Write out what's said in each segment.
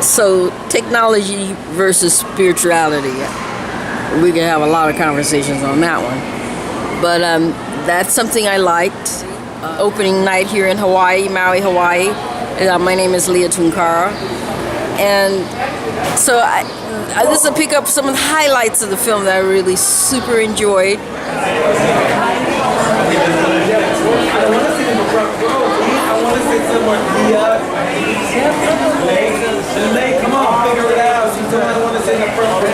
So technology versus spirituality. We can have a lot of conversations on that one. But that's something I liked. Opening night here in Hawaii, Maui, Hawaii. My name is Leah Tunkara. And so this will pick up some of the highlights of the film that I really super enjoyed. I want to say someone, Leah, come on, figure it out. Somebody want to say the front.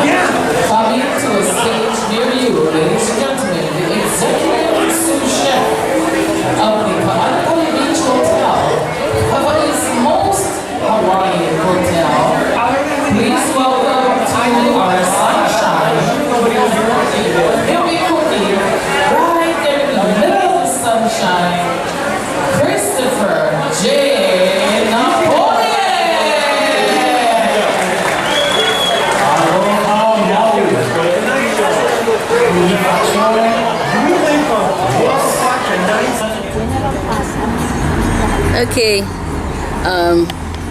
Yeah. Coming to a stage near you, ladies and gentlemen, the executive sous chef of the Panther Beach Hotel, Hawaii's most Hawaiian hotel. Please welcome to our sunshine. He'll be cooking right there in the middle of the sunshine. Christopher J. Okay,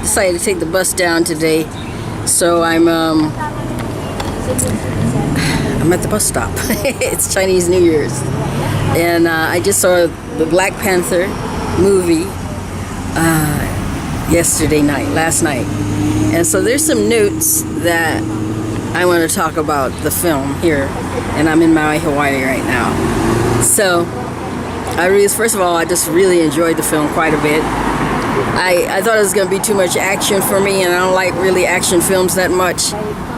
decided to take the bus down today, so I'm at the bus stop. It's Chinese New Year's, and I just saw the Black Panther movie last night, and so there's some notes that I want to talk about the film here, and I'm in Maui, Hawaii right now. So first of all, I just really enjoyed the film quite a bit. I thought it was going to be too much action for me, and I don't like really action films that much.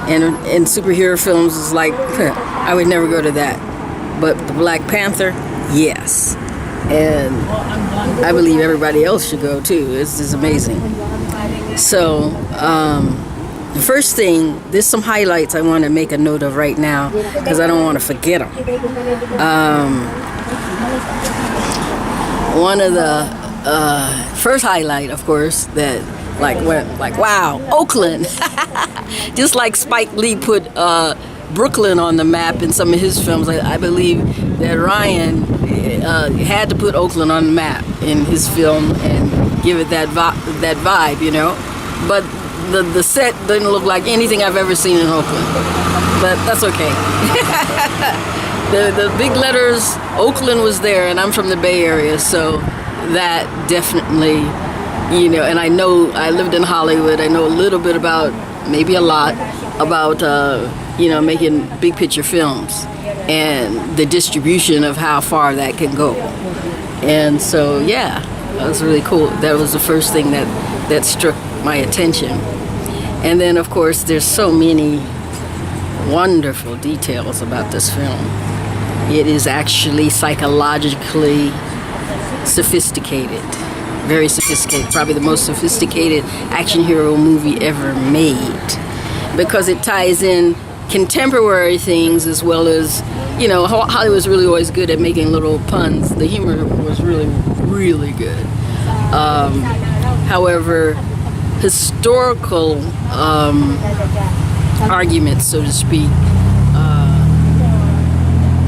And superhero films is like, I would never go to that. But the Black Panther, yes. And I believe everybody else should go too. It's just amazing. So, the first thing, there's some highlights I want to make a note of right now because I don't want to forget them. One of the first highlight, of course, that went like, wow, Oakland. Just like Spike Lee put Brooklyn on the map in some of his films, I believe that Ryan had to put Oakland on the map in his film and give it that vibe, you know. But the set didn't look like anything I've ever seen in Oakland, but that's okay. The big letters, Oakland was there, and I'm from the Bay Area, so that definitely, you know, and I lived in Hollywood. I know a little bit about, maybe a lot, about, making big picture films and the distribution of how far that can go. And so, yeah, that was really cool. That was the first thing that struck my attention. And then, of course, there's so many wonderful details about this film. It is actually psychologically sophisticated, very sophisticated, probably the most sophisticated action hero movie ever made, because it ties in contemporary things as well as, you know, Hollywood's really always good at making little puns. The humor was really, really good. However, historical arguments, so to speak,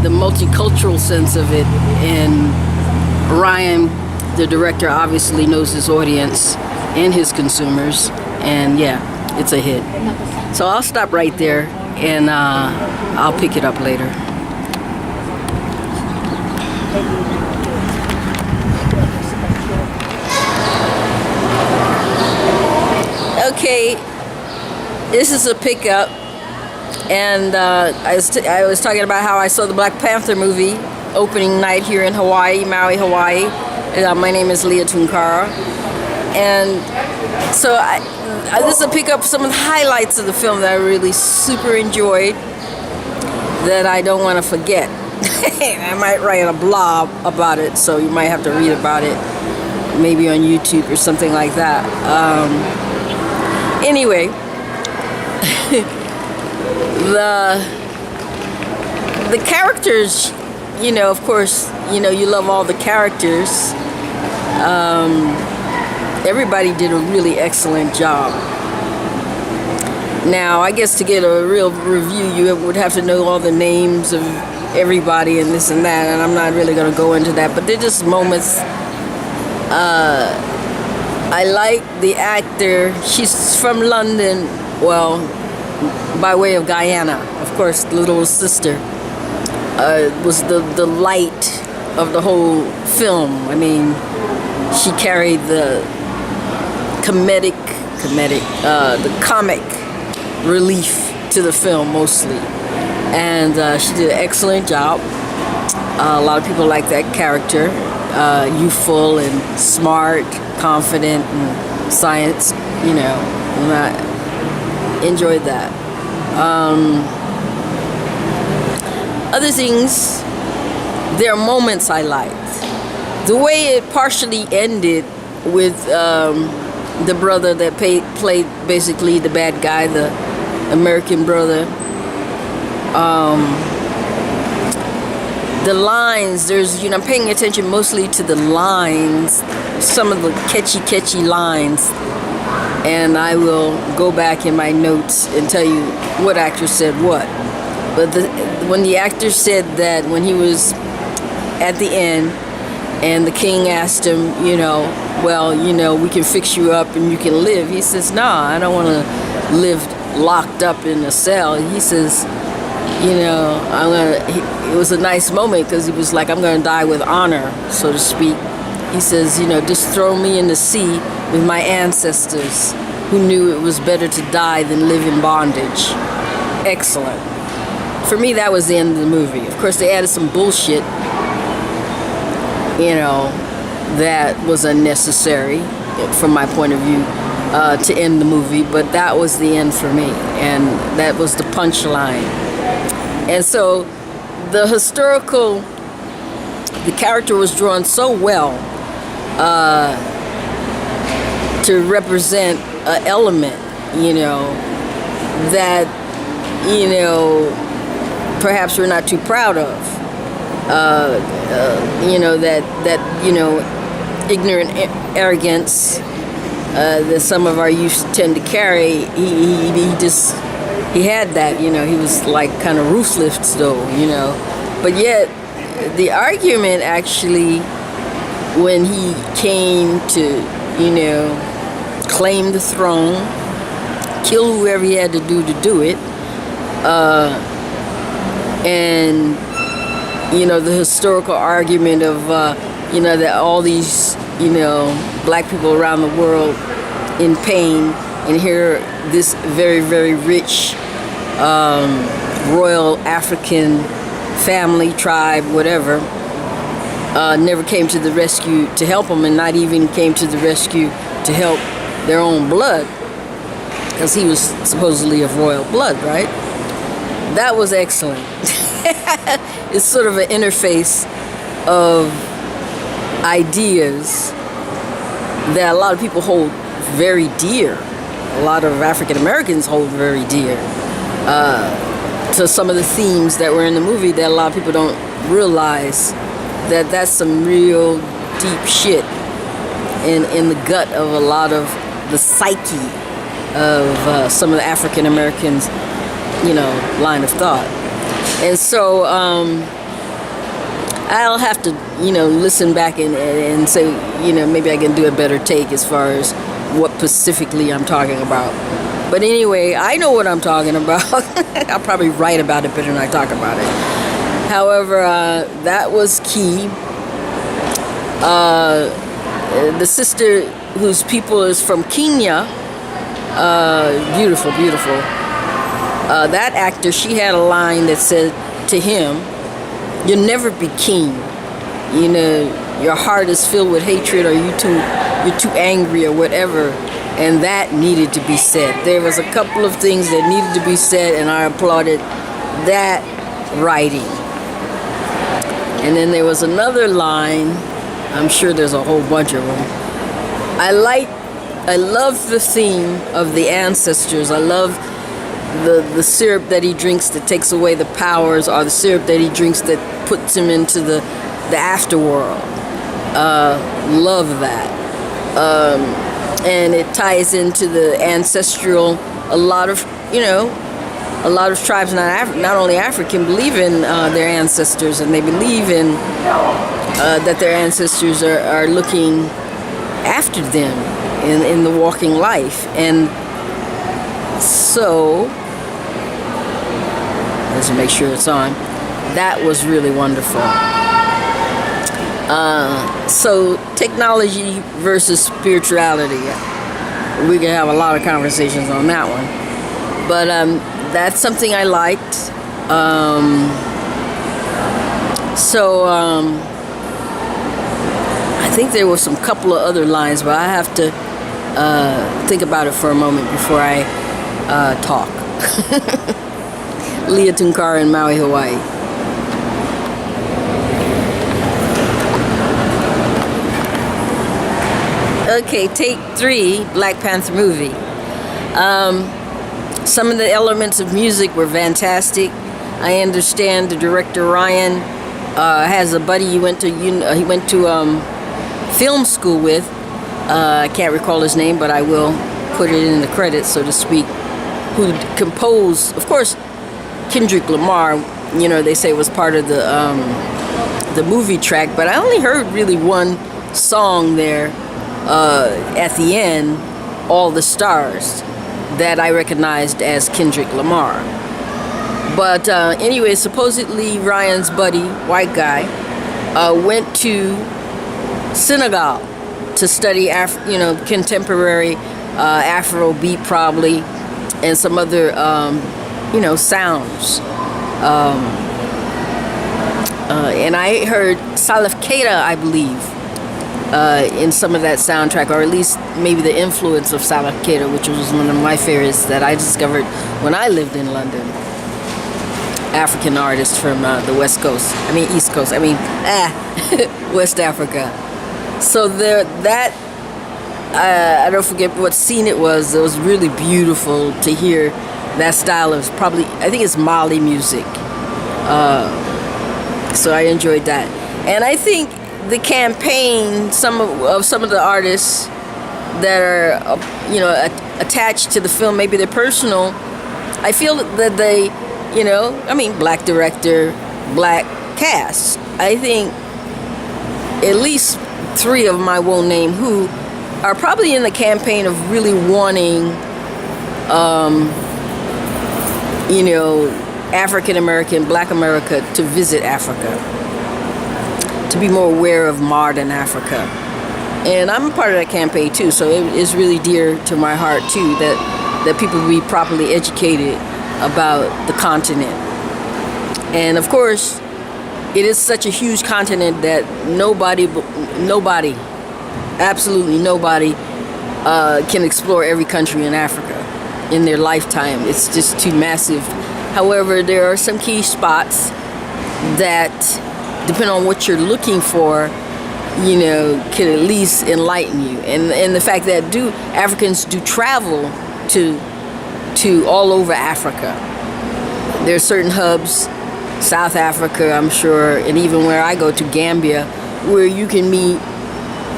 the multicultural sense of it, and Ryan, the director, obviously knows his audience and his consumers, and yeah, it's a hit. So I'll stop right there, and I'll pick it up later. Okay, this is a pickup, and I was talking about how I saw the Black Panther movie opening night here in Hawaii, Maui, Hawaii. My name is Leah Tunkara, and so this will pick up some of the highlights of the film that I really super enjoyed that I don't want to forget. I might write a blog about it, so you might have to read about it, maybe on YouTube or something like that. Anyway, the characters, you know, of course, you know, you love all the characters. Everybody did a really excellent job. Now, I guess to get a real review, you would have to know all the names of everybody and this and that, and I'm not really going to go into that, but they're just moments I like the actor. She's from London, well, by way of Guyana. Of course, the little sister was the light of the whole film. I mean, she carried the the comic relief to the film mostly. And she did an excellent job. A lot of people like that character. Youthful and smart, confident, and science, you know, and I enjoyed that. Other things, there are moments I liked. The way it partially ended with the brother that played basically the bad guy, the American brother. The lines, there's, you know, I'm paying attention mostly to the lines, some of the catchy lines, and I will go back in my notes and tell you what actor said what. But when the actor said that when he was at the end and the king asked him, you know, well, you know, we can fix you up and you can live. He says, nah, I don't want to live locked up in a cell. He says, you know, it was a nice moment because he was like, I'm going to die with honor, so to speak. He says, you know, just throw me in the sea with my ancestors who knew it was better to die than live in bondage. Excellent. For me, that was the end of the movie. Of course, they added some bullshit, you know, that was unnecessary from my point of view to end the movie, but that was the end for me, and that was the punchline. And so the character was drawn so well to represent an element, you know, that, you know, perhaps we're not too proud of. You know, that, you know, ignorant arrogance that some of our youth tend to carry, he had that, you know, he was like kind of ruthless though, you know. But yet, the argument actually, when he came to, you know, claim the throne, kill whoever he had to do it, and, you know, the historical argument of, you know, that all these, you know, black people around the world in pain, and here this very, very rich royal African family, tribe, whatever, never came to the rescue to help them, and not even came to the rescue to help their own blood, because he was supposedly of royal blood, right? That was excellent. It's sort of an interface of ideas that a lot of people hold very dear. A lot of African Americans hold very dear to some of the themes that were in the movie, that a lot of people don't realize that that's some real deep shit in the gut of a lot of the psyche of some of the African Americans, you know, line of thought. And so I'll have to, you know, listen back and say, you know, maybe I can do a better take as far as what specifically I'm talking about. But anyway, I know what I'm talking about. I'll probably write about it better than I talk about it. However, that was key. The sister whose people is from Kenya, beautiful, beautiful. That actor, she had a line that said to him, "You'll never be king. You know, your heart is filled with hatred, or you're too angry, or whatever." And that needed to be said. There was a couple of things that needed to be said, and I applauded that writing. And then there was another line. I'm sure there's a whole bunch of them. I love the theme of the ancestors. I love the syrup that he drinks that takes away the powers, or the syrup that he drinks that puts him into the afterworld. Love that. And it ties into the ancestral, a lot of tribes, not only African, believe in their ancestors, and they believe in that their ancestors are looking after them in the walking life. And so, let's make sure it's on. That was really wonderful. So technology versus spirituality. We can have a lot of conversations on that one. But that's something I liked. I think there were some couple of other lines, but I have to think about it for a moment before I talk. Leah Tunkara in Maui, Hawaii. Okay, take 3, Black Panther movie. Some of the elements of music were fantastic. I understand the director Ryan has a buddy he went to film school with. I can't recall his name, but I will put it in the credits, so to speak. Who composed, of course, Kendrick Lamar. You know, they say was part of the movie track, but I only heard really one song there at the end, "All the Stars," that I recognized as Kendrick Lamar. But anyway, supposedly Ryan's buddy, white guy, went to Senegal to study contemporary Afrobeat probably, and some other sounds. And I heard Salif Keita, I believe, in some of that soundtrack, or at least maybe the influence of Salif Keita, which was one of my favorites that I discovered when I lived in London. African artist from the West Coast. East Coast. West Africa. So I don't forget what scene it was. It was really beautiful to hear that style of I think it's Mali music. So I enjoyed that. And I think the campaign, some of the artists that are, attached to the film, maybe they're personal. I feel that they, black director, black cast. I think at least 3 of them I won't name who are probably in the campaign of really wanting, African American, Black America to visit Africa, to be more aware of modern Africa. And I'm a part of that campaign too, so it is really dear to my heart too that people be properly educated about the continent. And of course, it is such a huge continent that nobody, absolutely nobody, can explore every country in Africa in their lifetime. It's just too massive. However, there are some key spots that, depending on what you're looking for, can at least enlighten you. And the fact that Africans do travel to all over Africa. There are certain hubs, South Africa, I'm sure, and even where I go to Gambia, where you can meet,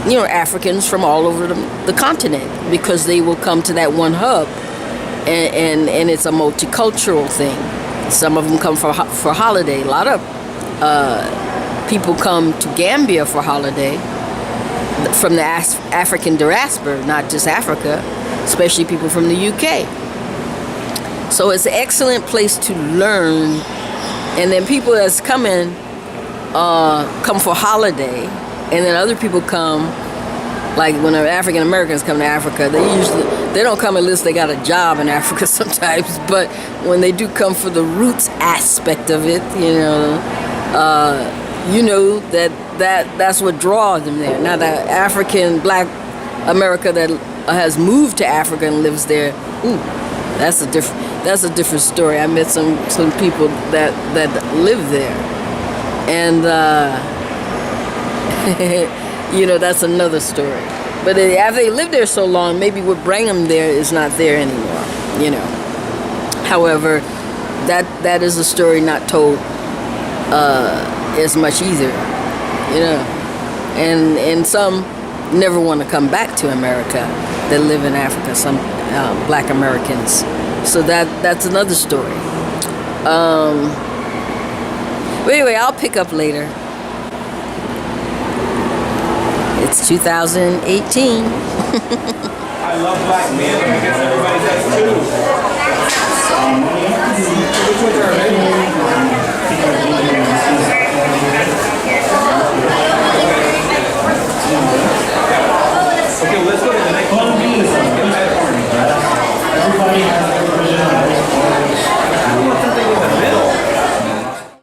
Africans from all over the continent, because they will come to that one hub, and it's a multicultural thing. Some of them come for holiday. A lot of people come to Gambia for holiday from the African diaspora, not just Africa, especially people from the UK. So it's an excellent place to learn. And then people that's coming come for holiday, and then other people come, like when African Americans come to Africa, they don't come unless they got a job in Africa sometimes, but when they do come for the roots aspect of it, that's what draws them there. Now the African Black America that has moved to Africa and lives there, that's a different story. I met some people that live there, and that's another story. But after they live there so long, maybe what bring them there is not there anymore. However, that is a story not told as much either. And some never want to come back to America that live in Africa. Some Black Americans. So that's another story. But anyway, I'll pick up later. It's 2018. I love black men because everybody does too. Which ones are available?